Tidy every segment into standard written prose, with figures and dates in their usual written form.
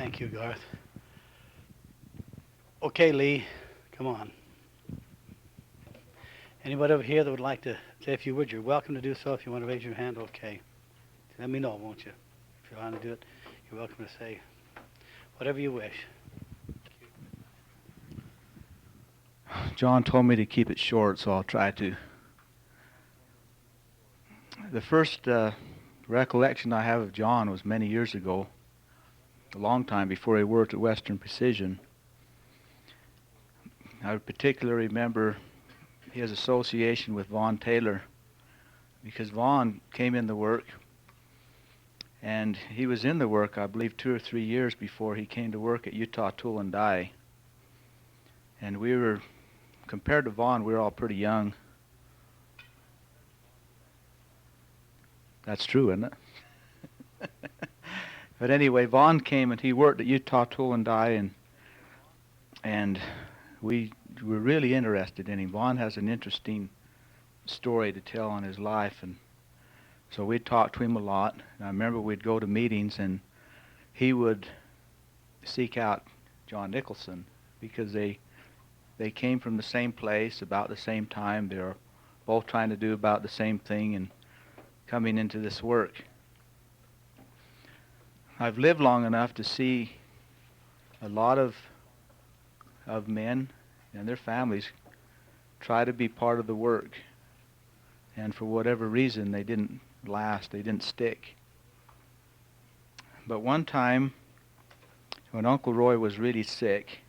Thank you, Garth. Okay, Lee, come on. Anybody over here that would like to say if you would, you're welcome to do so. If you want to raise your hand, okay. Let me know, won't you? If you want to do it, you're welcome to say whatever you wish. John told me to keep it short, so I'll try to. The first recollection I have of John was many years ago, a long time before he worked at Western Precision. I particularly remember his association with Vaughn Taylor, because Vaughn came in the work, and he was in the work, I believe, 2 or 3 years before he came to work at Utah Tool and Die. And we were, compared to Vaughn, we were all pretty young. That's true, isn't it? But anyway, Vaughn came and he worked at Utah Tool and Die, and we were really interested in him. Vaughn has an interesting story to tell on his life, and so we talked to him a lot. And I remember we'd go to meetings, and he would seek out John Nicholson because they came from the same place about the same time. They were both trying to do about the same thing and coming into this work. I've lived long enough to see a lot of men and their families try to be part of the work, and for whatever reason they didn't last, they didn't stick. But one time when Uncle Roy was really sick,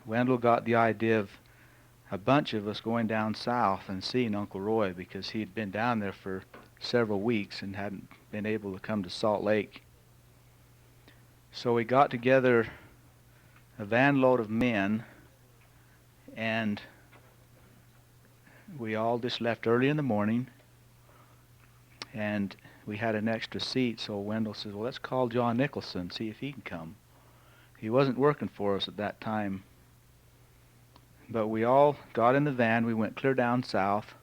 Wendell got the idea of a bunch of us going down south and seeing Uncle Roy, because he'd been down there for several weeks and hadn't been able to come to Salt Lake. So we got together a van load of men, and we all just left early in the morning, and we had an extra seat, so Wendell says, well, let's call John Nicholson, see if he can come. He wasn't working for us at that time. But we all got in the van, we went clear down south,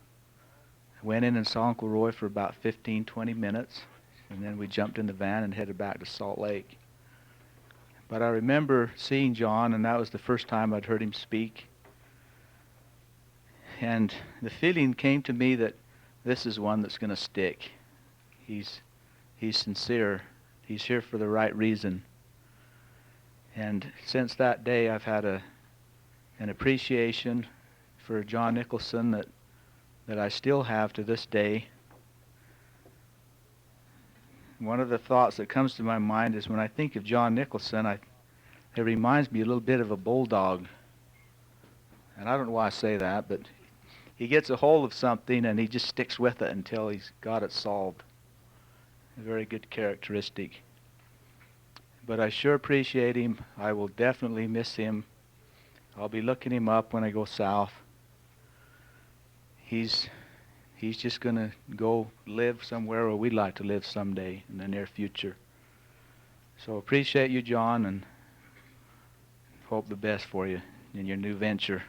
went in and saw Uncle Roy for about 15, 20 minutes, and then we jumped in the van and headed back to Salt Lake. But I remember seeing John, and that was the first time I'd heard him speak. And the feeling came to me that this is one that's going to stick. He's sincere. He's here for the right reason. And since that day, I've had an appreciation for John Nicholson that I still have to this day. One of the thoughts that comes to my mind is when I think of John Nicholson, it reminds me a little bit of a bulldog. And I don't know why I say that, but he gets a hold of something and he just sticks with it until he's got it solved. A very good characteristic. But I sure appreciate him. I will definitely miss him. I'll be looking him up when I go south. He's just going to go live somewhere where we'd like to live someday in the near future. So appreciate you, John, and hope the best for you in your new venture.